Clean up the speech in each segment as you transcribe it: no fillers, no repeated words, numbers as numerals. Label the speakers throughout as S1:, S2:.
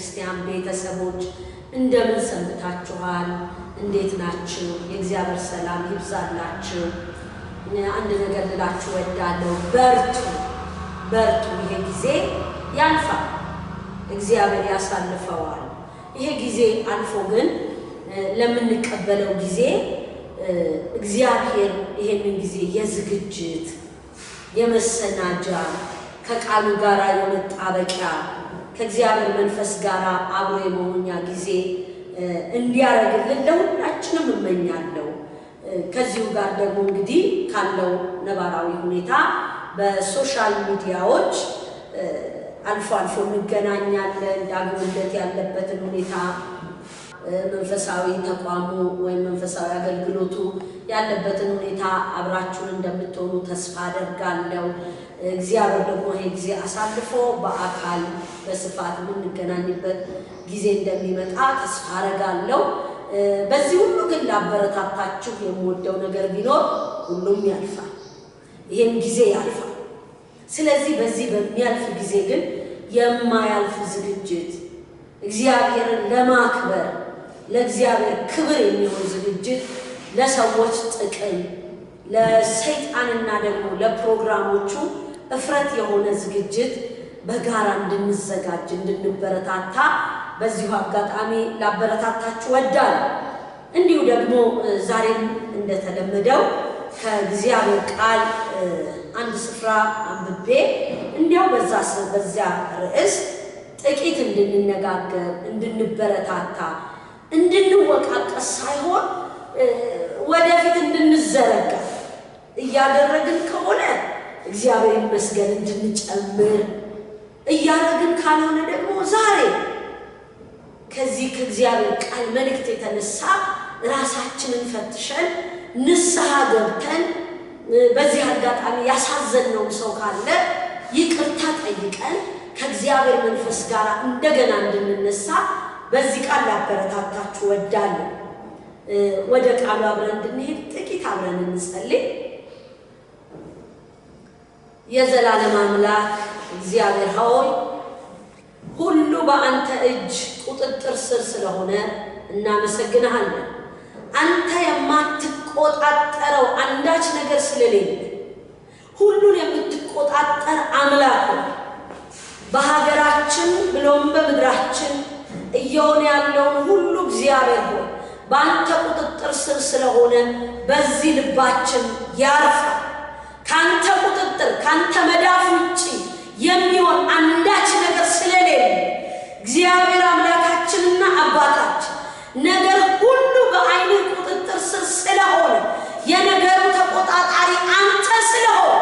S1: ክርስቲያን ቤተሰቦች እንደምን ሰንብታችኋል? እንዴት ናችሁ? የእግዚአብሔር ሰላም ይብዛላችሁ። አንድ ነገር ልላችሁ ወዳለሁ። በርቱ። ይሄ ጊዜ ያልፋል፣ እግዚአብሔር ያሳልፈዋል። ይሄ ጊዜ አልፎ ግን ለምንቀበለው ጊዜ እግዚአብሔር ይሄንን ጊዜ የዝግጅት የመሰናጃ ከቃሉ ጋር የመጣበቂያ ከእግዚአብሔር መንፈስ ጋር አብሮ የመሆኛ ጊዜ እንዲያረግልን ለሁላችንም እመኛለሁ። ከዚሁ ጋር ደግሞ እንግዲህ ካለው ነባራዊ ሁኔታ በሶሻል ሚዲያዎች አልፎ እንገናኛለን። ዳግም ልደት ያለበትን ሁኔታ መንፈሳዊ ተቋሙ ወይም መንፈሳዊ አገልግሎቱ ያለበትን ሁኔታ አብራችሁን እንደምትሆኑ ተስፋ አደርጋለሁ። እግዚአብሔር ደግሞ ይሄ ጊዜ አሳልፎ በአካል በስፋት የምንገናኝበት ጊዜ እንደሚመጣ ተስፋ አደርጋለሁ። በዚህ ሁሉ ግን ላበረታታችሁ የምወደው ነገር ቢኖር ሁሉም ያልፋል፣ ይሄም ጊዜ ያልፋል። ስለዚህ በዚህ በሚያልፍ ጊዜ ግን የማያልፍ ዝግጅት እግዚአብሔርን ለማክበር ለእግዚአብሔር ክብር የሚሆን ዝግጅት ለሰዎች ጥቅም ለሰይጣንና ደግሞ ለፕሮግራሞቹ እፍረት የሆነ ዝግጅት በጋራ እንድንዘጋጅ እንድንበረታታ በዚሁ አጋጣሚ ላበረታታችሁ ወዳለሁ። እንዲሁ ደግሞ ዛሬም እንደተለመደው ከእግዚአብሔር ቃል አንድ ስፍራ አንብቤ እንዲያው በዚያ ርዕስ ጥቂት እንድንነጋገር እንድንበረታታ እንድንወቃቀስ ሳይሆን ወደፊት እንድንዘረጋ እያደረግን ከሆነ እግዚአብሔር ይመስገን እንድንጨምር እያደረግን ካልሆነ ደግሞ ዛሬ ከዚህ ከእግዚአብሔር ቃል መልእክት የተነሳ ራሳችንን ፈትሸን ንስሐ ገብተን በዚህ አጋጣሚ ያሳዘነው ሰው ካለ ይቅርታ ጠይቀን ከእግዚአብሔር መንፈስ ጋር እንደገና እንድንነሳ በዚህ ቃል ላበረታታችሁ ወዳለሁ። ወደ ቃሉ አብረን እንድንሄድ ጥቂት አብረን እንጸልይ። የዘላለም አምላክ እግዚአብሔር ሆይ ሁሉ በአንተ እጅ ቁጥጥር ስር ስለሆነ እናመሰግንሃለን። አንተ የማትቆጣጠረው አንዳች ነገር ስለሌለ ሁሉን የምትቆጣጠር አምላክ በሀገራችን ብሎም በምድራችን እየሆነ ያለውን ሁሉ እግዚአብሔር ሆይ በአንተ ቁጥጥር ስር ስለሆነ በዚህ ልባችን ያርፋል። ካንተ ቁጥጥር ካንተ መዳፍ ውጪ የሚሆን አንዳች ነገር ስለሌለ እግዚአብሔር አምላካችንና አባታችን ነገር ሁሉ በአይን ቁጥጥር ስር ስለሆነ የነገሩ ተቆጣጣሪ አንተ ስለሆነ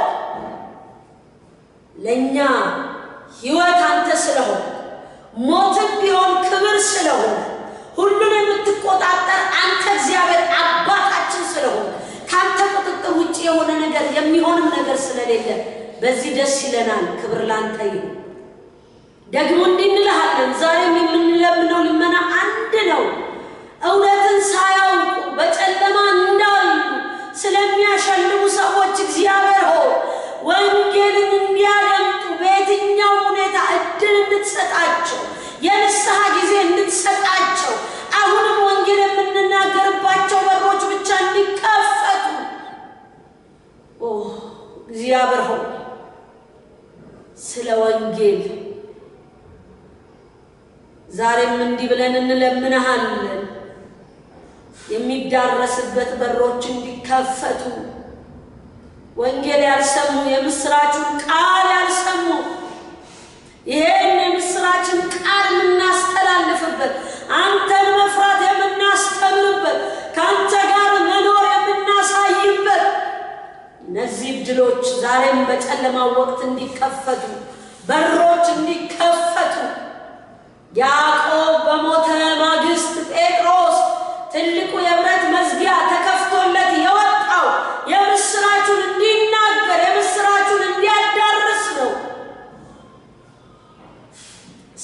S1: ለኛ ሕይወት አንተ ስለሆነ ሞትም ቢሆን ክብር ስለሆነ ሁሉን የምትቆጣጠር አንተ እግዚአብሔር አባታችን ስለሆነ ካንተ ቁጥጥር ውጪ የሆነ ነገር የሚሆንም ነገር ስለሌለ በዚህ ደስ ይለናል። ክብር ላንተ ይሁን። ደግሞ እንድንልሃለን ዛሬም የምንለምነው ልመና አንድ ነው። እውነትን ሳያውቁ በጨለማ እንዳሉ ስለሚያሸልሙ ሰዎች እግዚአብሔር ሆይ ወንጌልን እንዲያደምጡ በየትኛው ሁኔታ እድል እንድትሰጣቸው የንስሐ ጊዜ እንድትሰጣቸው አሁንም ወንጌል የምንናገርባቸው በሮች ብቻ እንዲከፈቱ እግዚአብሔር ሆይ ስለ ወንጌል ዛሬም እንዲህ ብለን እንለምንሃለን። የሚዳረስበት በሮች እንዲከፈቱ ወንጌል ያልሰሙ የምስራቹን ቃል ያልሰሙ ይሄን የምስራችን ቃል የምናስተላልፍበት አንተን መፍራት የምናስተምርበት ካንተ ጋር መኖር የምናሳይበት እነዚህ ድሎች ዛሬም በጨለማው ወቅት እንዲከፈቱ በሮች እንዲከፈቱ ያዕቆብ በሞተ ማግስት ጴጥሮስ ትልቁ የብረት መዝጊያ ተከፍቶለት የወጣው የምስራቹን እንዲናገር የምስራቹን እንዲያዳርስ ነው።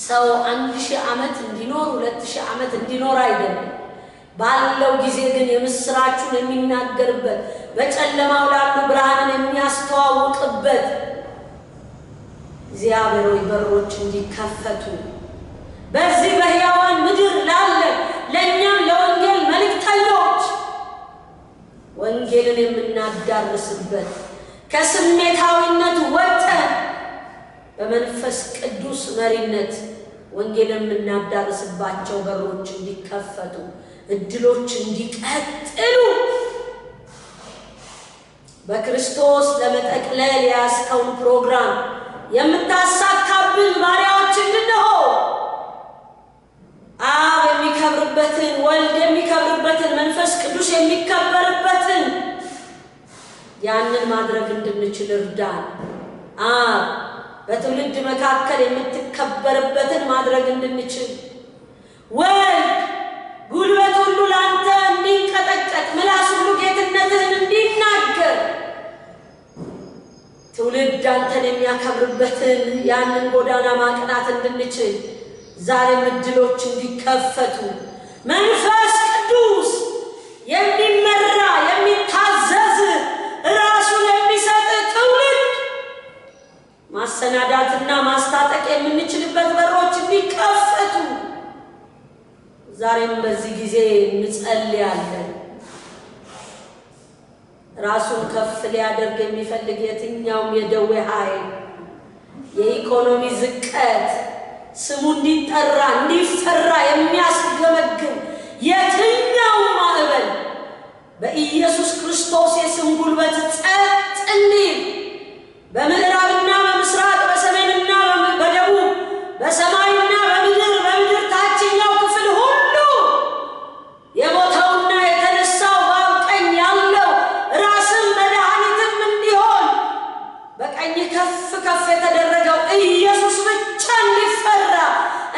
S1: ሰው 1000 ዓመት እንዲኖር 2000 ዓመት እንዲኖር አይደለም። ባለው ጊዜ ግን የምስራቹን የሚናገርበት በጨለማው ላሉ ብርሃንን የሚያስተዋውቅበት እግዚአብሔር ሆይ በሮች እንዲከፈቱ በዚህ ወንጌልን የምናዳርስበት ከስሜታዊነት ወጥተን በመንፈስ ቅዱስ መሪነት ወንጌልን የምናዳርስባቸው በሮች እንዲከፈቱ እድሎች እንዲቀጥሉ በክርስቶስ ለመጠቅለል ያስከውን ፕሮግራም የምታሳካብን ባሪያዎች እንድንሆን አብ የሚከብርበትን ወልድ የሚከብርበትን መንፈስ ቅዱስ የሚከበርበትን ያንን ማድረግ እንድንችል እርዳን። አብ በትውልድ መካከል የምትከበርበትን ማድረግ እንድንችል ወልድ ጉልበት ሁሉ ላንተ እንዲንቀጠቀጥ ምላስ ሁሉ ጌትነትህን እንዲናገር ትውልድ አንተን የሚያከብርበትን ያንን ጎዳና ማቅናት እንድንችል ዛሬም እድሎች እንዲከፈቱ መንፈስ ቅዱስ የሚመራ የሚታዘዝ ራሱን የሚሰጥ ትውልድ ማሰናዳትና ማስታጠቅ የምንችልበት በሮች እንዲከፈቱ ዛሬም በዚህ ጊዜ እንጸልያለን። ራሱን ከፍ ሊያደርግ የሚፈልግ የትኛውም የደዌ ኃይል የኢኮኖሚ ዝቀት ስሙ እንዲጠራ እንዲፈራ የሚያስገመግም የትኛውም ማዕበል በኢየሱስ ክርስቶስ የስም ጉልበት ጸጥ እንዲል በምዕራብና በምስራቅ በሰሜንና በደቡብ በሰማይና በምድር ታችኛው ክፍል ሁሉ የሞተውና የተነሳው በቀኝ ያለው ራስም መድኃኒትም እንዲሆን በቀኝ ከፍ ከፍ የተደረገው ኢየሱስ ብቻ እንዲፈራ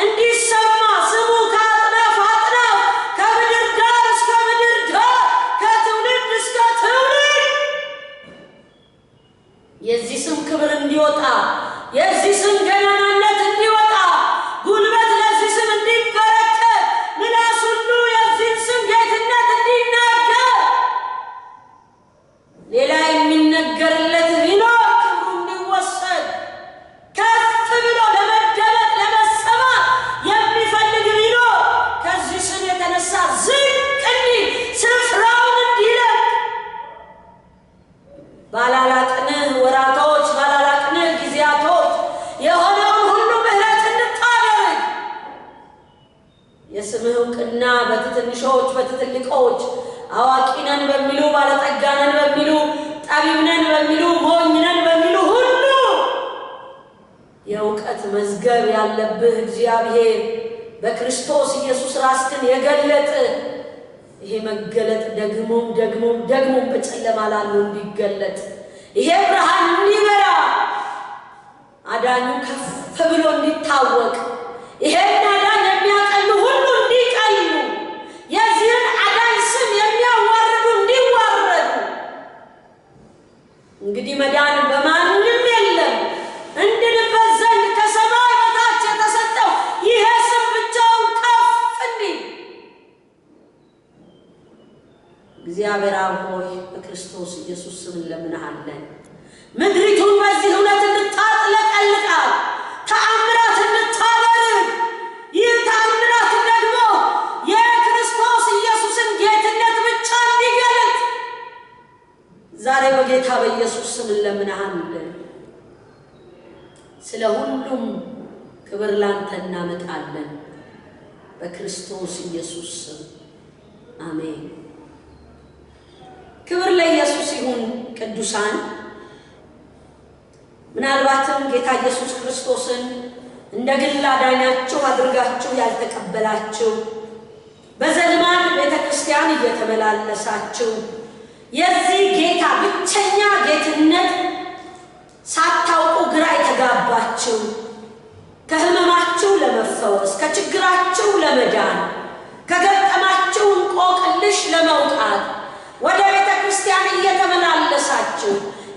S1: እንዲሰማ ስሙ ከአጥናፍ አጥናፍ ከምድር ዳር እስከ ምድር ዳር ከትውልድ እስከ ትውልድ የዚህ ስም ክብር እንዲወጣ የዚህ ስም ገናናነት እንዲወጣ ጉልበት ለዚህ ስም እንዲበረከት ምላስ ሁሉ የዚህ ስም ጌትነት እንዲናገር ሌላ የሚነገርለት ቢኖር ክብሩ እንዲወሰድ ከፍ ብሎ ለመደመጥ ለመሰማት የሚፈልግ ቢኖር ከዚህ ስም የተነሳ ዝቅ እንዲል ስፍራውን እንዲለቅ ባላላቅንህ ወራቶች ባላላቅንህ ጊዜያቶች የሆነውን ሁሉ ምህረት እንድታደርግ የስምህ እውቅና በትንሾች በትልቆች አዋቂ ነን በሚሉ ባለጠጋ ነን በሚሉ ጠቢብ ነን በሚሉ ሞኝ ነን በሚሉ ሁሉ የእውቀት መዝገብ ያለብህ እግዚአብሔር በክርስቶስ ኢየሱስ ራስህን የገለጠ ይሄ መገለጥ ደግሞም በጨለማ ላለው እንዲገለጥ ይሄ ብርሃን እንዲበራ አዳኙ ከፍ ብሎ እንዲታወቅ ይሄ አዳኝ የሚያቀሉ ሁሉ እንዲቀሉ የዚህን አዳኝ ስም የሚያዋርዱ እንዲዋረዱ እንግዲህ መዳን በማንም የለም እንድንበት ዘንድ ከሰማይ በታች የተሰጠው ይሄ ስም ብቻውን ከፍ እንዲል እግዚአብሔር አብ ሆይ በክርስቶስ ኢየሱስ ስም እንለምንሃለን። ምድሪቱን በዚህ እውነት እንድታጥለቀልቃት ተአምራት እንድታደርግ ይህ ተአምራት ደግሞ የክርስቶስ ኢየሱስን ጌትነት ብቻ እንዲገለጥ ዛሬ በጌታ በኢየሱስ ስም እንለምንሃለን። ስለ ሁሉም ክብር ላንተ እናመጣለን በክርስቶስ ኢየሱስ ስም አሜን። ክብር ለኢየሱስ ይሁን። ቅዱሳን ምናልባትም ጌታ ኢየሱስ ክርስቶስን እንደ ግል አዳኛችሁ አድርጋችሁ ያልተቀበላችሁ በዘልማድ ቤተክርስቲያን እየተመላለሳችሁ የዚህ ጌታ ብቸኛ ጌትነት ሳታውቁ ግራ የተጋባችሁ ከህመማችሁ ለመፈወስ ከችግራችሁ ለመዳን ከገጠማችሁ እንቆቅልሽ ለመውጣት ወደ ቤተክርስቲያን እየተመላለሳችሁ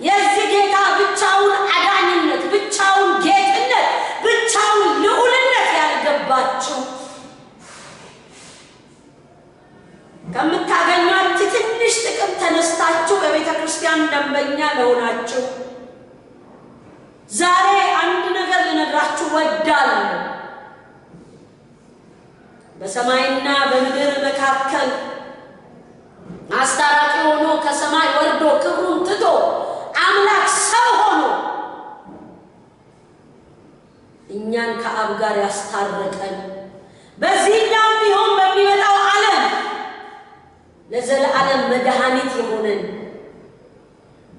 S1: የዚህ ጌታ ብቻውን አዳኝነት ብቻውን ጌትነት ብቻውን ልዑልነት ያልገባችሁ ከምታገኟት ትንሽ ጥቅም ተነስታችሁ በቤተክርስቲያን ደንበኛ ለሆናችሁ ዛሬ አንድ ነገር ልነግራችሁ ወዳለሁ። በሰማይና በምድር መካከል አስታራቂ ሆኖ ከሰማይ ወርዶ ክብሩን ትቶ አምላክ ሰው ሆኖ እኛን ከአብ ጋር ያስታረቀን በዚህኛው ቢሆን በሚመጣው ዓለም ለዘላለም መድኃኒት የሆነን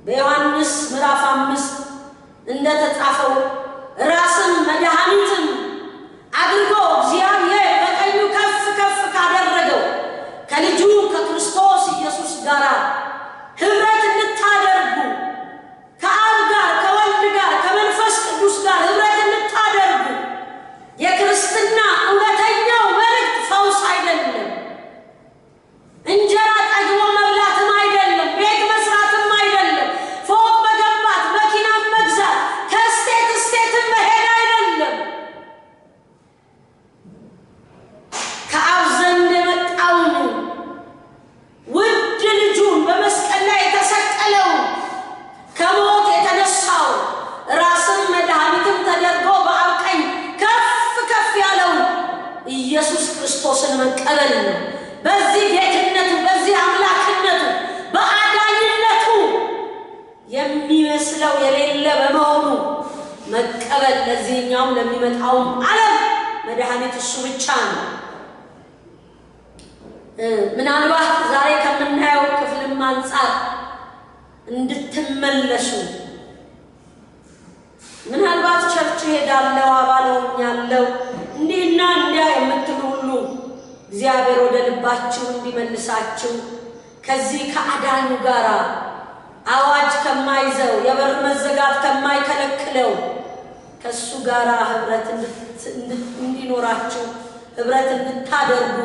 S1: በዮሐንስ ምዕራፍ 5 እንደተጻፈው ራስን መድኃኒትን አድርጎ እግዚአብሔር በቀኙ ከፍ ከፍ ካደረገው ከልጁ ከክርስቶስ ኢየሱስ ጋር ህብረት እንድታደርጉ ከአብ ጋር ከወልድ ጋር ከመንፈስ ቅዱስ ጋር ህብረት እንድታደርጉ የክርስትና እውነተኛው መልእክት ፈውስ አይደለም፣ እንጀራ ጠግቦ መብላትም አይደለም፣ ቤት መስራትም አይደለም፣ ፎቅ መገንባት መኪና መግዛት ከስቴት ስቴት መሄድ አይደለም። ከአብ ዘንድ የመጣውን ውድ ልጁን በመስቀል ላይ የተሰቀለውን ከሞት የተነሳው ራስን መድኃኒትም ተደርጎ በአብ ቀኝ ከፍ ከፍ ያለው ኢየሱስ ክርስቶስን መቀበል ነው። በዚህ ጌትነቱ በዚህ አምላክነቱ በአዳኝነቱ የሚመስለው የሌለ በመሆኑ መቀበል ለዚህኛውም ለሚመጣውም ዓለም መድኃኒት እሱ ብቻ ነው። ምናልባት ዛሬ ከምናየው ክፍልም አንፃር እንድትመለሱ ምናልባት ቸርች ሄዳለሁ አባለውኛለሁ እንዲህና እንዲያ የምትሉ ሁሉ እግዚአብሔር ወደ ልባችሁ እንዲመልሳችሁ ከዚህ ከአዳኙ ጋር አዋጅ ከማይዘው የበር መዘጋት ከማይከለክለው ከሱ ጋር ህብረት እንዲኖራችሁ ህብረት እንድታደርጉ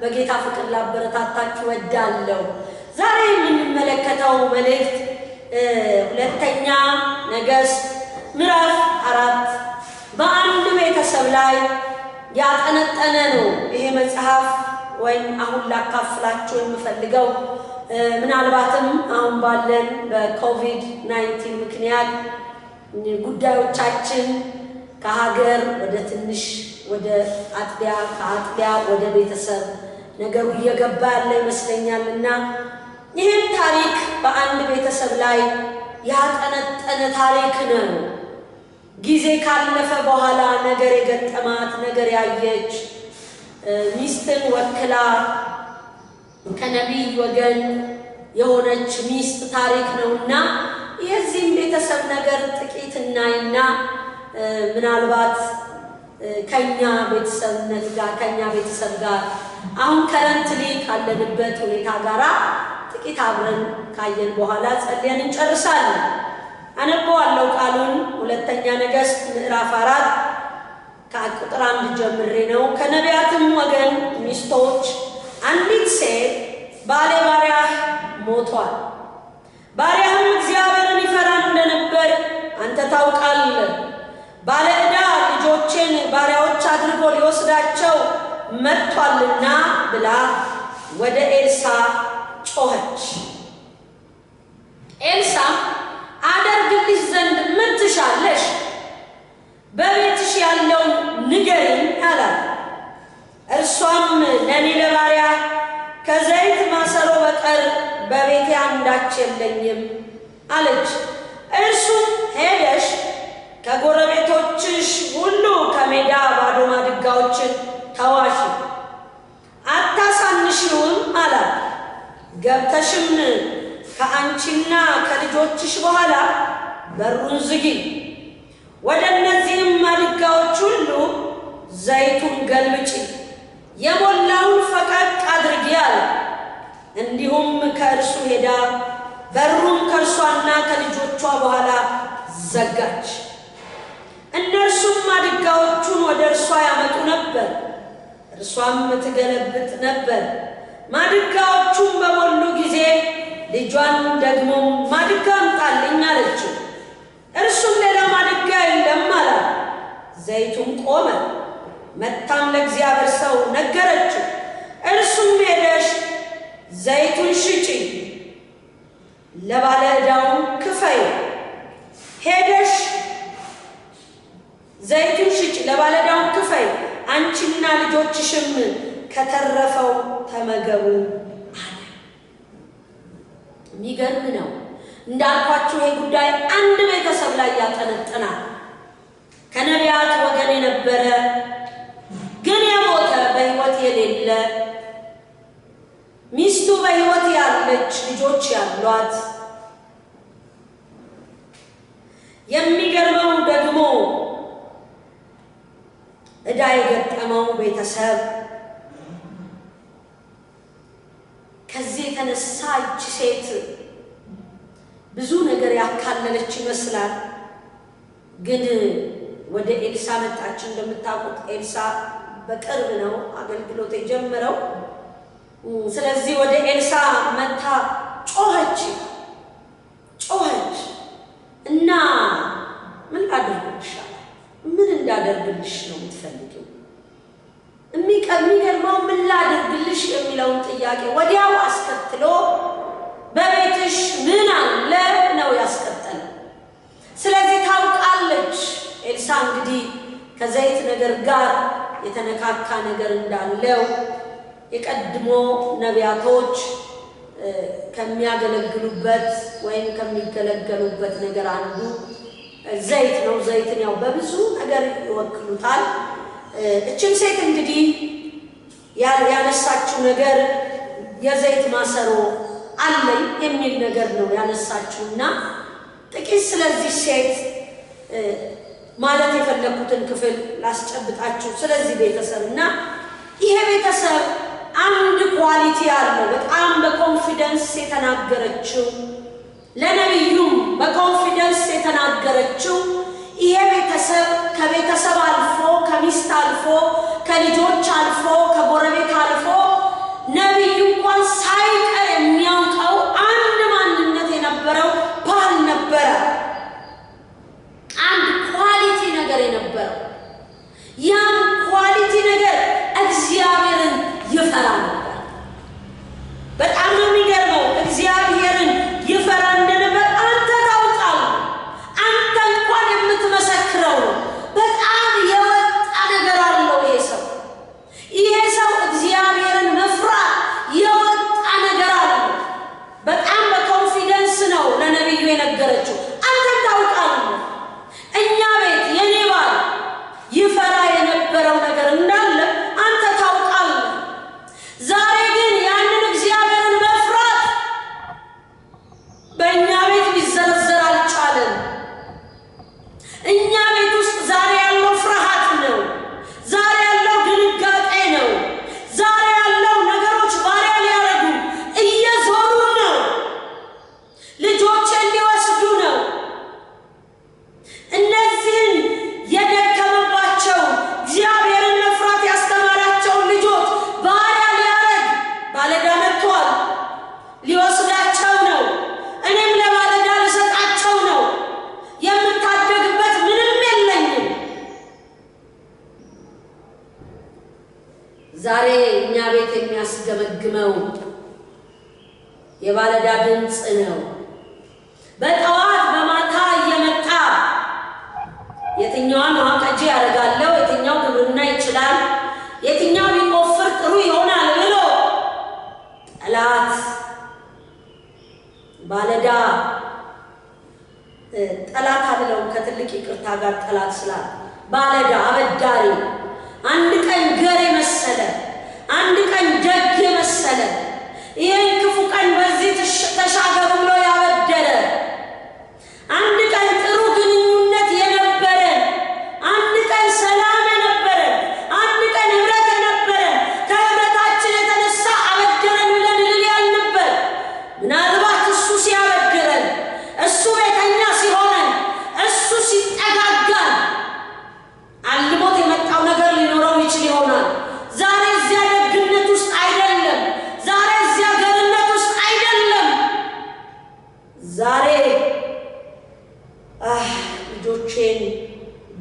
S1: በጌታ ፍቅር ላበረታታችሁ ወዳለሁ። ዛሬ የምንመለከተው መልእክት ሁለተኛ ነገሥት ምዕራፍ 4 በአንድ ቤተሰብ ላይ ያጠነጠነ ነው። ይሄ መጽሐፍ ወይም አሁን ላካፍላችሁ የምፈልገው ምናልባትም አሁን ባለን በኮቪድ-19 ምክንያት ጉዳዮቻችን ከሀገር ወደ ትንሽ ወደ አጥቢያ ከአጥቢያ ወደ ቤተሰብ ነገሩ እየገባ ያለ ይመስለኛልና ይህን ታሪክ በአንድ ቤተሰብ ላይ ያጠነጠነ ታሪክ ነው። ጊዜ ካለፈ በኋላ ነገር የገጠማት ነገር ያየች ሚስትን ወክላ ከነቢይ ወገን የሆነች ሚስት ታሪክ ነውና የዚህም ቤተሰብ ነገር ጥቂት እናይና ምናልባት ከኛ ቤተሰብነት ጋር ከኛ ቤተሰብ ጋር አሁን ከረንትሊ ካለንበት ሁኔታ ጋር ጥቂት አብረን ካየን በኋላ ጸልየን እንጨርሳለን። አነበዋለሁ ቃሉን ሁለተኛ ነገሥት ምዕራፍ 4 ከቁጥር 1 ጀምሬ ነው። ከነቢያትም ወገን ሚስቶች አንዲት ሴት ባሪያህ ሞቷል፣ ባሪያህም እግዚአብሔርን ይፈራ እንደነበር አንተ ታውቃለህ፣ ባለዕዳ ልጆችን ባሪያዎች አድርጎ ሊወስዳቸው መጥቷልና ብላ ወደ ኤልሳ ጮኸች። ኤልሳ አደርግልሽ ዘንድ ምን ትሻለሽ? በቤትሽ ያለውን ንገሪኝ አላት። እርሷም ለኔ ለባሪያ ከዘይት ማሰሮ በቀር በቤቴ አንዳች የለኝም አለች። እርሱም ሄደሽ ከጎረቤቶችሽ ሁሉ ከሜዳ ባዶ ማድጋዎችን ተዋሺ፣ አታሳንሺውም አላት። ገብተሽም ከአንቺና ከልጆችሽ በኋላ በሩን ዝጊ፣ ወደ እነዚህም ማድጋዎች ሁሉ ዘይቱን ገልብጪ፣ የሞላውን ፈቀቅ አድርጊ አለ። እንዲሁም ከእርሱ ሄዳ በሩን ከእርሷና ከልጆቿ በኋላ ዘጋች። እነርሱም ማድጋዎቹን ወደ እርሷ ያመጡ ነበር፣ እርሷም ትገለብጥ ነበር። ማድጋዎቹን በሞሉ ጊዜ ልጇን ደግሞ ማድጋ አምጣልኝ አለችው። እርሱም ሌላ ማድጋ የለም አላት። ዘይቱም ቆመ። መታም ለእግዚአብሔር ሰው ነገረችው። እርሱም ሄደሽ ዘይቱን ሽጪ፣ ለባለ ዕዳውም ክፈይ፣ ሄደሽ ዘይቱን ሽጪ፣ ለባለ ዕዳውም ክፈይ፣ አንቺና ልጆችሽም ከተረፈው ተመገቡ አለ። የሚገርም ነው። እንዳልኳችሁ ይሄ ጉዳይ አንድ ቤተሰብ ላይ ያጠነጥናል። ከነቢያት ወገን የነበረ ግን የሞተ በሕይወት የሌለ ሚስቱ በሕይወት ያለች ልጆች ያሏት የሚገርመው ደግሞ ዕዳ የገጠመው ቤተሰብ ከዚህ የተነሳ እቺ ሴት ብዙ ነገር ያካለለች ይመስላል። ግን ወደ ኤልሳ መጣች። እንደምታውቁት ኤልሳ በቅርብ ነው አገልግሎት የጀመረው። ስለዚህ ወደ ኤልሳ መጣ ጮኸች እና ምን አድርግልሽ? ምን እንዳደርግልሽ ነው የምትፈልጊው? የሚገርመው ምን ላድርግልሽ የሚለውን ጥያቄ ወዲያው አስከትሎ በቤትሽ ምን አለ ነው ያስቀጠለው። ስለዚህ ታውቃለች ኤልሳ እንግዲህ ከዘይት ነገር ጋር የተነካካ ነገር እንዳለው የቀድሞ ነቢያቶች ከሚያገለግሉበት ወይም ከሚገለገሉበት ነገር አንዱ ዘይት ነው። ዘይትን ያው በብዙ ነገር ይወክሉታል። እቺም ሴት እንግዲህ ያነሳችው ነገር የዘይት ማሰሮ አለኝ የሚል ነገር ነው ያነሳችውና ጥቂት ስለዚህ ሴት ማለት የፈለኩትን ክፍል ላስጨብጣችሁ። ስለዚህ ቤተሰብና ይሄ ቤተሰብ አንድ ኳሊቲ አለው። በጣም በኮንፊደንስ የተናገረችው ለነብዩም በኮንፊደንስ የተናገረችው ይሄ ቤተሰብ ከቤተሰብ አልፎ ከሚስት አልፎ ከልጆች አልፎ ከጎረቤት አልፎ ነብዩ እንኳን ሳይቀር የሚያውቀው አንድ ማንነት የነበረው ባል ነበረ። አንድ ኳሊቲ ነገር የነበረው ያን ኳሊቲ ነገር እግዚአብሔርን ይፈራ ነበር። በጣም ነው የሚገርመው። እግዚአብሔርን ይፈራ እንደነበር አንተ ታውቃለህ። አንተ እንኳን የምትመሰክረው በጣም የወጣ ነገር አለው ይሄ ሰው እግዚአብሔርን መፍራት የወጣ ነገር አለው። በጣም በኮንፊደንስ ነው ለነብዩ የነገረችው። አንተ ታውቃለህ እኛ ቤት የኔ ባል ይፈራ የነበረው ነገር እንዳለ አንተ ታውቃለህ። ዛሬ ግን ያንን እግዚአብሔርን መፍራት በእኛ ቤት ሊዘረዘር አልቻለም። እኛ ቤት ውስጥ ዛሬ ያለው ፍርሃት ነው። ዛሬ ያለው ድንጋጤ ነው። ዛሬ ያለው ነገሮች ባሪያ ሊያረጉ እየዞሩ ነው። ልጆችን ሊወስዱ ነው። እነዚህን የደከመባቸው እግዚአብሔርን መፍራት ያስተማራቸውን ልጆች ባሪያ ሊያረግ ባለዳ መጥቷል። ሊወስዳቸው ነው። እኔም ለባለዳ ልሰጣቸው ነው። የምታደግበት ምንም የለኝም። ዛሬ እኛ ቤት የሚያስገመግመው የባለዳ ድምፅ ነው። በጠዋት በማታ እየመጣ የትኛውን ዋቀጂ ያደርጋለሁ፣ የትኛው ግብርና ይችላል፣ የትኛው ቢቆፍር ጥሩ ይሆናል ብሎ ጠላት ባለዳ ጠላት አለው ከትልቅ ይቅርታ ጋር ጠላት ስላል ባለዳ አበዳሪ አንድ ቀን ገር መሰለ፣ አንድ ቀን ደግ መሰለ፣ ይሄን ክፉ ቀን በዚህ ተሻገሩ ብሎ ያበደረ፣ አንድ ቀን ጥሩ ግንኙነት የነበረ፣ አንድ ቀን ሰላም የነበረ፣ አንድ ቀን ህብረት የነበረ፣ ከህብረታችን የተነሳ አበደረን ብለን ልል ያልነበር ምናልባት እሱ ሲያበድረን እሱ ቤተኛ ሲሆነን እሱ ሲጠጋጋን አልሞት የመጣው ነገር ሊኖረው ይችል ይሆናል። ዛሬ እዚያ ደግነት ውስጥ አይደለም። ዛሬ እዚያ ገርነት ውስጥ አይደለም። ዛሬ ልጆቼን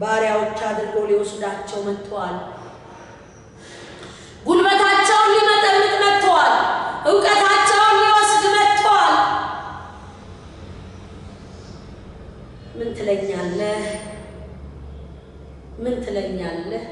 S1: ባሪያዎች አድርጎ ሊወስዳቸው መጥተዋል። ጉልበታቸውን ሊመጠምጥ መጥተዋል። እውቀታቸውን ሊወስድ መጥተዋል። ምን ትለኛለህ? ምን ትለኛለህ?